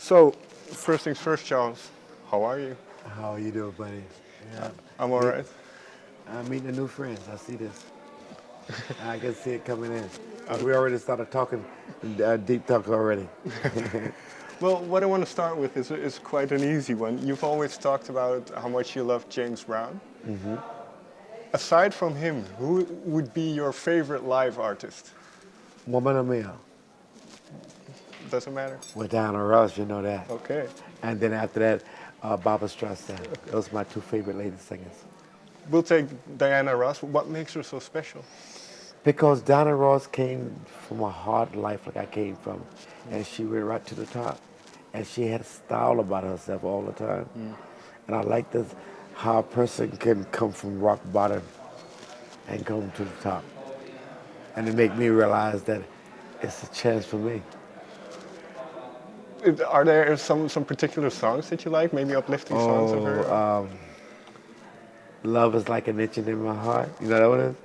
So, first things first, Charles. How are you? How you doing, buddy? Yeah, I'm all meet, right. I'm meeting a new friends. I see this. I can see it coming in. Because we already started talking, deep talk already. Well, what I want to start with is quite an easy one. You've always talked about how much you love James Brown. Aside from him, who would be your favorite live artist? Woman Mia Doesn't matter. with Donna Ross, you know that. Okay. And then after that, Barbara Streisand. Those are my two favorite lady singers. We'll take Diana Ross. What makes her so special? Because Donna Ross came from a hard life like I came from, and she went right to the top. And she had a style about herself all the time. And I like this, how a person can come from rock bottom and come to the top. And it made me realize that it's a chance for me. Are there some particular songs that you like? Maybe uplifting songs of Oh, her? love is like an itching in my heart. You know that what it is?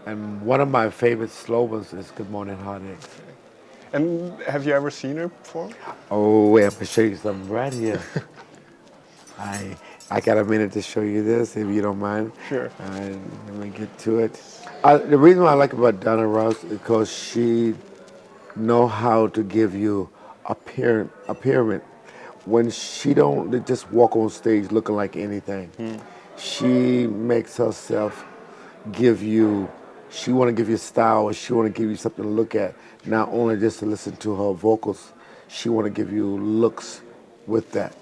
And one of my favorite slogans is "Good Morning, Heartaches." And have you ever seen her perform? Oh, wait, I'm gonna show you something right here. I I got a minute to show you this, if you don't mind. Sure. And let me get to it. The reason why I like about Donna Ross is because she know how to give you appearance when she don't just walk on stage looking like anything. She makes herself give you. She want to give you style. She want to give you something to look at. Not only just to listen to her vocals, she want to give you looks with that,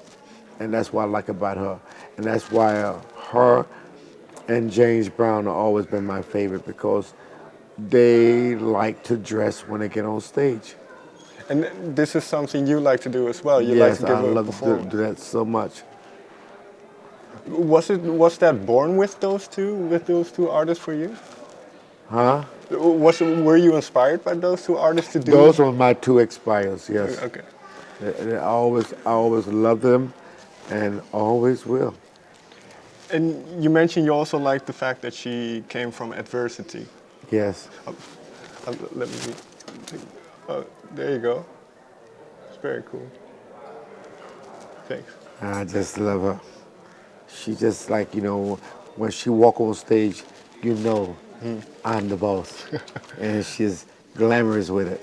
and that's what I like about her. And that's why her and James Brown have always been my favorite because they like to dress when they get on stage. And this is something you like to do as well. You like to Yes, I give a love to performance. do that so much. Was that born with those two artists for you? Huh? Were you inspired by those two artists to do? Those are my two expires, yes. Okay. I always love them and always will. And you mentioned you also like the fact that she came from adversity. Yes. Let me. There you go. It's very cool. Thanks. I just love her. She just like, when she walk on stage, you know I'm the boss. And she's glamorous with it.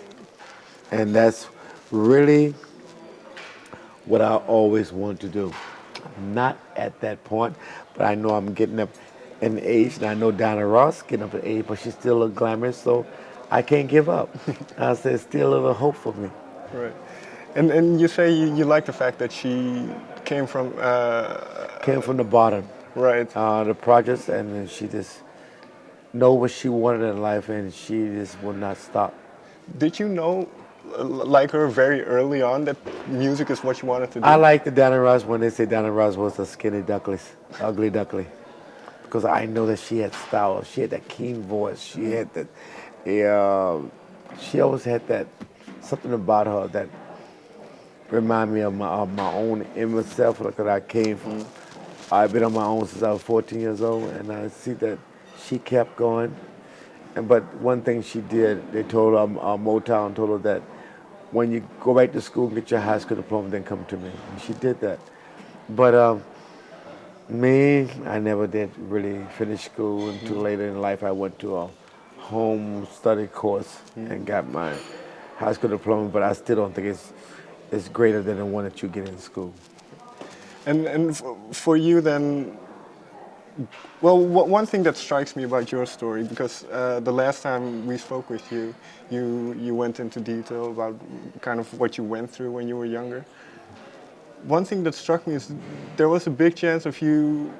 And that's really what I always want to do. Not at that point, but I know I'm getting up in age, and I know Donna Ross getting up in age, but she still look glamorous, so I can't give up. I said, still a little hope for me. Right. And you say you like the fact that she came from Came from the bottom, right. the projects, and then she just know what she wanted in life, and she just would not stop. Did you know, like her, very early on that music is what you wanted to I do? like the Donna Ross when they say Donna Ross was a skinny duckling, ugly duckling, because I know that she had style. She had that keen voice. She had that. Yeah, she always had that something about her that remind me of my own inner self. Look at I came from. I've been on my own since I was 14 years old, and I see that she kept going. And but one thing she did, they told her, Motown told her that when you go back to school and get your high school diploma, then come to me. And she did that. But me, I never did really finish school until later in life. I went to a home study course and got my high school diploma, but I still don't think it's greater than the one that you get in school. And for you then, well, one thing that strikes me about your story, because the last time we spoke with you, you went into detail about kind of what you went through when you were younger. One thing that struck me is there was a big chance of you,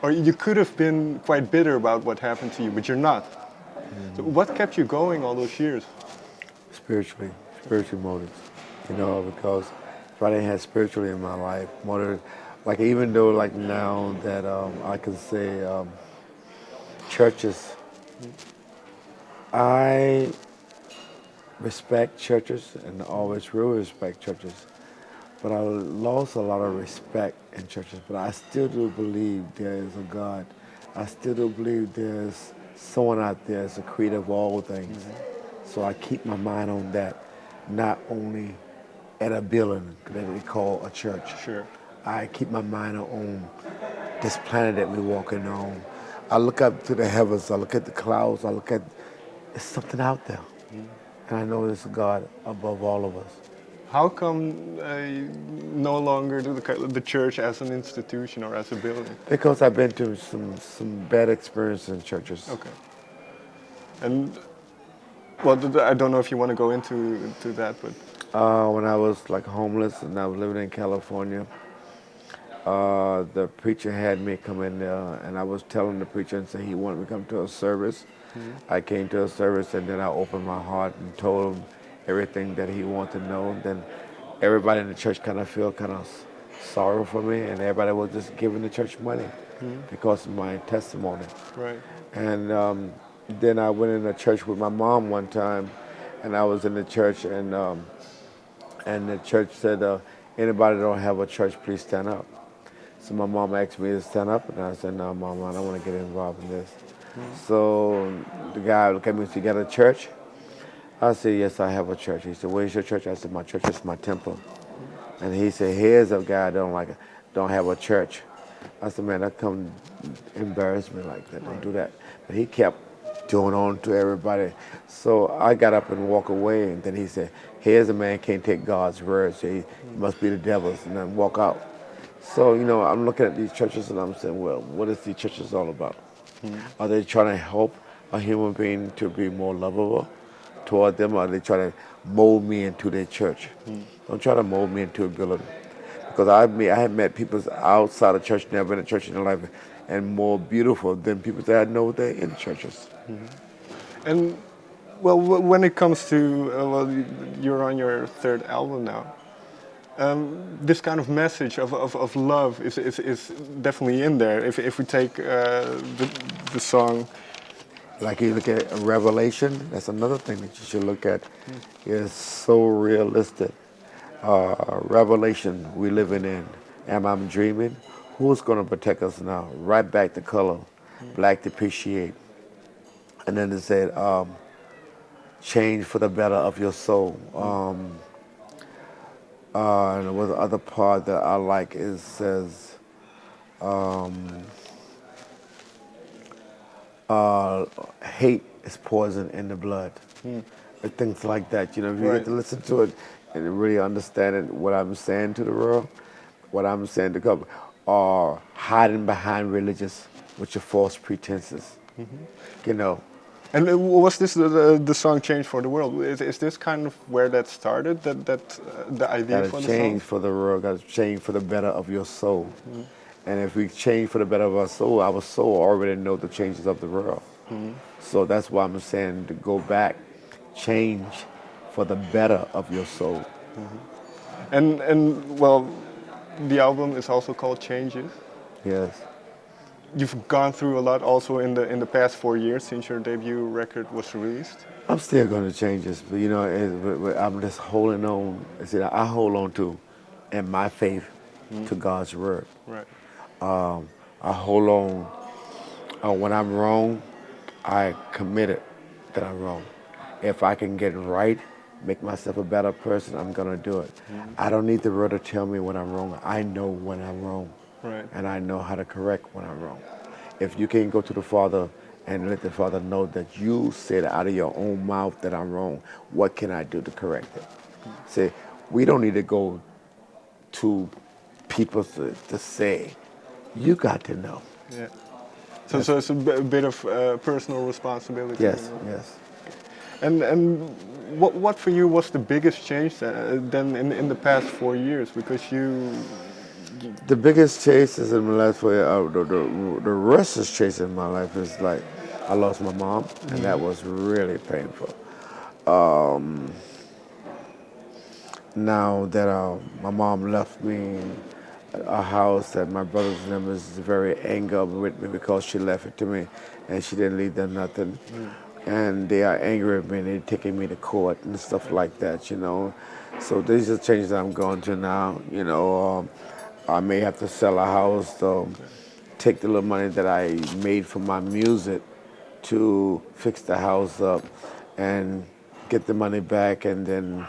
or you could have been quite bitter about what happened to you, but you're not. So what kept you going all those years? Spiritual motives, because if I didn't have spiritually in my life, motive, like even though like now that I can say churches, I respect churches and always will respect churches, but I lost a lot of respect in churches. But I still do believe there is a God. I still do believe there's someone out there that's a creator of all things. So I keep my mind on that. not only at a building that we call a church. Sure. I keep my mind on this planet that we're walking on. I look up to the heavens, I look at the clouds, I look at, there's something out there. And I know there's a God above all of us. How come no longer do the church as an institution or as a building? Because I've been to some bad experiences in churches. Okay. And well, I don't know if you want to go into that, but When I was like homeless and I was living in California, the preacher had me come in there, and I was telling the preacher and say he wanted me to come to a service. I came to a service, and then I opened my heart and told him everything that he wanted to know. Then everybody in the church kind of feel kind of sorrow for me, and everybody was just giving the church money because of my testimony. right. And then I went in a church with my mom one time, and I was in the church, and the church said, anybody that don't have a church, please stand up. So my mom asked me to stand up, and I said, no, Mom, I don't want to get involved in this. So the guy looked at me and said, you got a church? I said, yes, I have a church. He said, where's your church? I said, my church is my temple. And he said, here's a guy that don't have a church. I said, man, that come embarrass me like that. Don't do that. But he kept doing on to everybody. So I got up and walked away, and then he said, here's a man can't take God's word, so he must be the devil's, and then walk out. So, I'm looking at these churches and I'm saying, well, what is these churches all about? Are they trying to help a human being to be more lovable toward them, or are they trying to mold me into their church? Don't try to mold me into a building. Because I had met people outside of church, never been in church in their life, and more beautiful than people that I know they're in churches. And well, when it comes to you're on your third album now. This kind of message of love is definitely in there. If we take the song, Like you look at Revelation, that's another thing that you should look at. It's so realistic. Revelation we living in. Am I dreaming? Who's going to protect us now? Right back to color, black to appreciate. And then it said, change for the better of your soul. And there was the other part that I like. It says, hate is poison in the blood. And things like that. If you Right. get to listen to it and really understand it, what I'm saying to the world, what I'm saying to God, are hiding behind religious with your false pretenses. You know, and was this the song "Change for the World"? Is this kind of where that started? The idea got for to the change song? for the world, got to change for the better of your soul. And if we change for the better of our soul already know the changes of the world. So that's why I'm saying to go back, change for the better of your soul. And well, the album is also called "Changes." Yes. You've gone through a lot also in the past 4 years since your debut record was released. I'm still going to change this, but I'm just holding on. See, I hold on to, in my faith, to God's word. Right. I hold on. When I'm wrong, I committed that I'm wrong. If I can get right, make myself a better person, I'm gonna do it. I don't need the world to tell me when I'm wrong. I know when I'm wrong, Right. and I know how to correct when I'm wrong. If you can't go to the Father and let the Father know that you said out of your own mouth that I'm wrong, what can I do to correct it? See, we don't need to go to people to say, you got to know. Yeah. So it's a bit of personal responsibility. Yes, yes. And what for you was the biggest change then in the past 4 years? Because The biggest chases in my life, the restless chase in my life is like, I lost my mom, and that was really painful. Now that my mom left me a house that my brothers and them is very angry with me because she left it to me, and she didn't leave them nothing. And they are angry with me, and they're taking me to court and stuff like that. So these are changes that I'm going through now. I may have to sell a house to take the little money that I made from my music to fix the house up and get the money back, and then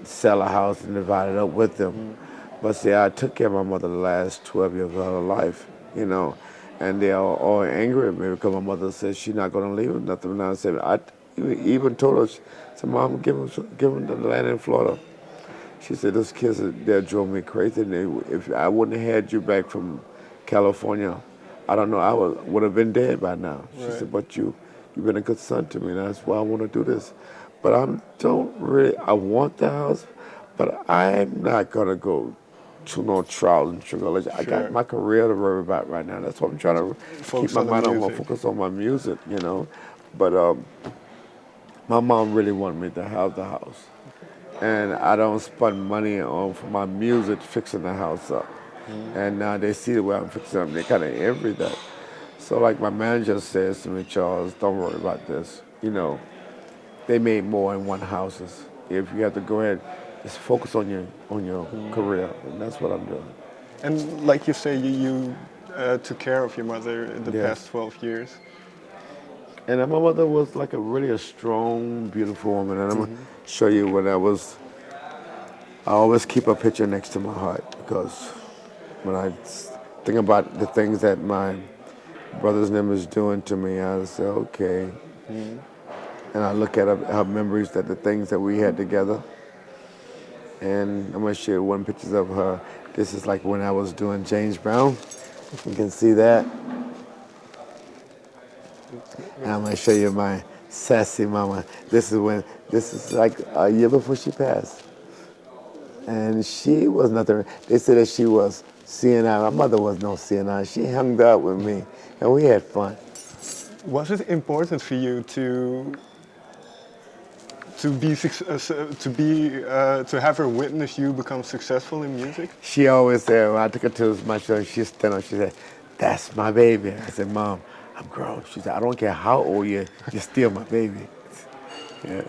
sell a house and divide it up with them. But see, I took care of my mother the last 12 years of her life, you know, and they are all angry at me because my mother said she's not going to leave them nothing. And I said, I even told her, said, Mom, give them the land in Florida. She said, those kids, they drove me crazy. And if I wouldn't have had you back from California, I don't know, I would have been dead by now. She Right. said, but you've been a good son to me, and that's why I want to do this. But I want the house, but I'm not going to go to no trials and tribulations. I got Sure. my career to worry about right now. That's what I'm trying to keep Focus my on the mind on, music. focus on my music, you know. But my mom really wanted me to have the house. And I don't spend money on for my music fixing the house up. And now they see the way I'm fixing it up, they kind of envy that. So like my manager says to me, Charles, don't worry about this. You know, they made more in one houses. If you have to go ahead, just focus on your career, and that's what I'm doing. And like you say, you took care of your mother in the past Yes. 12 years. And my mother was like a really a strong, beautiful woman. And I'm gonna show you when I always keep a picture next to my heart because when I think about the things that my brother's name is doing to me, I say, okay. And I look at her memories, that the things that we had together. And I'm gonna share one picture of her. This is like when I was doing James Brown. You can see that. And I'm gonna show you my sassy mama. This is like a year before she passed. And she was nothing. They said that she was CNI. My mother was no CNI. She hung out with me, and we had fun. Was it important for you to have her witness you become successful in music? She always said, when I took her to my show, she'd stand up, she said, that's my baby. I said, Mom, I'm grown. She said, I don't care how old you're still my baby. Yeah.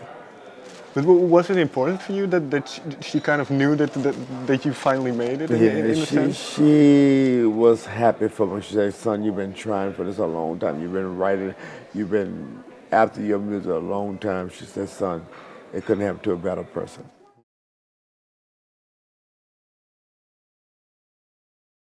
But was it important for you that she kind of knew that you finally made it Yeah, in a sense? she was happy for me. She said, son, you've been trying for this a long time. You've been writing, you've been after your music a long time. She said, son, it couldn't happen to a better person.